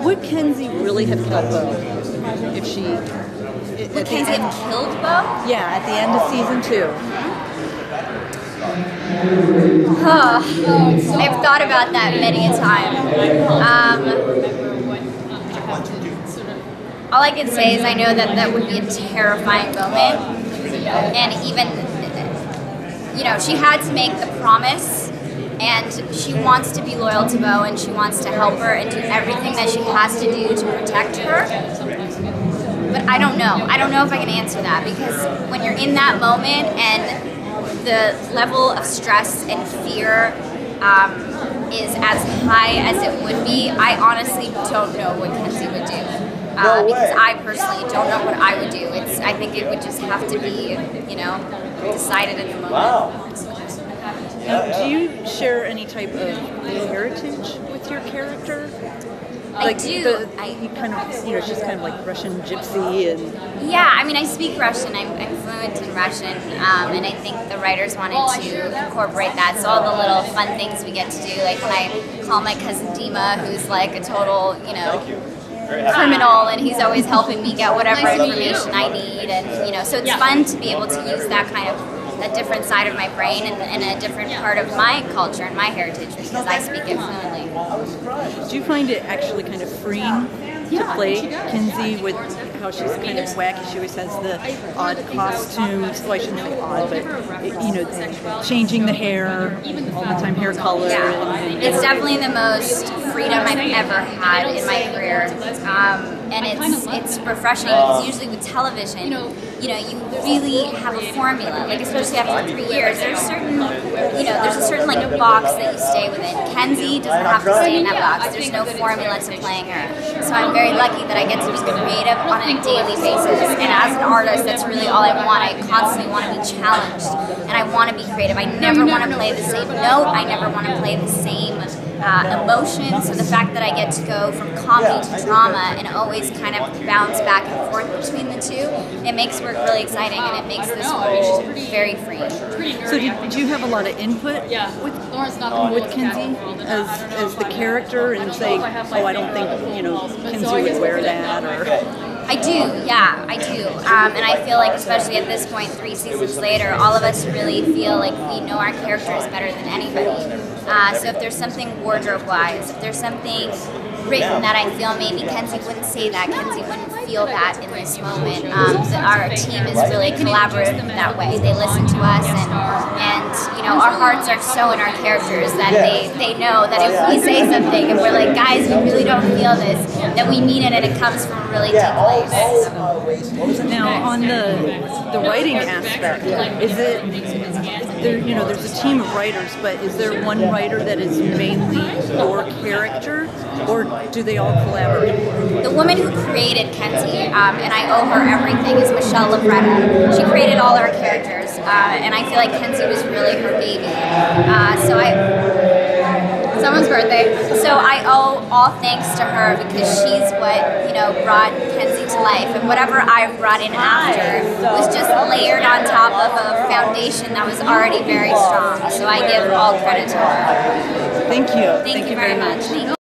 Would Kenzi really have killed Bo if she? Would Kenzi have killed Bo? Yeah, at the end of season 2. I've thought about that many a time. All I can say is I know that that would be a terrifying moment, and even, you know, she had to make the promise, and she wants to be loyal to Bo, and she wants to help her and do everything that she has to do to protect her. But I don't know. I don't know if I can answer that, because when you're in that moment and the level of stress and fear is as high as it would be, I honestly don't know what Kenzi would do. Because I personally don't know what I would do. I think it would just have to be, you know, decided in the moment. Do you share any type of heritage with your character? Like I do. You kind of, you know, she's kind of like Russian gypsy and. Yeah, I mean, I speak Russian. I'm fluent in Russian, and I think the writers wanted to incorporate that. So all the little fun things we get to do, like when I call my cousin Dima, who's like a total, you know, criminal, and he's always helping me get whatever information I need, and you know, so it's fun to be able to use that kind of a different side of my brain and a different part of my culture and my heritage, because I speak it fluently. Do you find it actually kind of freeing to play Kenzi with how she's kind of wacky? She always has the odd costumes. Well, I shouldn't say odd, but you know, changing the hair all the time, hair color. Yeah, it's definitely the most freedom I've ever had in my career, and it's refreshing, because usually with television, you know, you really have a formula. Like especially after 3 years, there's certain, you know, there's a certain like box that you stay within. Kenzi doesn't have to stay in that box. There's no formula to playing her. So I'm very lucky that I get to be creative on a daily basis. And as an artist, that's really all I want. I constantly want to be challenged, and I want to be creative. I never want to play the same note. I never want to play the same emotion. So the fact that I get to go from comedy to drama and always kind of bounce back and forth between the two, it makes work really exciting, and it makes this role very free. So did you have a lot of input with Kenzi as the character, and saying, oh, I don't think, you know, Kenzi would wear that, or... I do, yeah, I do. And I feel like, especially at this point, 3 seasons later, all of us really feel like we know our characters better than anybody. So if there's something wardrobe-wise, if there's something written that I feel maybe Kenzi wouldn't say that, Kenzi wouldn't feel that in this moment, our team is really collaborative that way. They listen to us, and you know, our hearts are so in our characters that they know that if we say something and we're like, guys, we really don't feel this, that we mean it, and it comes from a really deep place. Now, on the writing aspect, is it there? You know, there's a team of writers, but is there one writer that is mainly your character, or do they all collaborate? The woman who created Kenzi, and I owe her everything, is Michelle Libretta. She created all our characters, and I feel like Kenzi was really her baby. Someone's birthday. So I owe all thanks to her, because she's what, you know, brought Kenzi to life, and whatever I brought in after was just layered on top of a foundation that was already very strong. So I give all credit to her. Thank you. Thank you very much.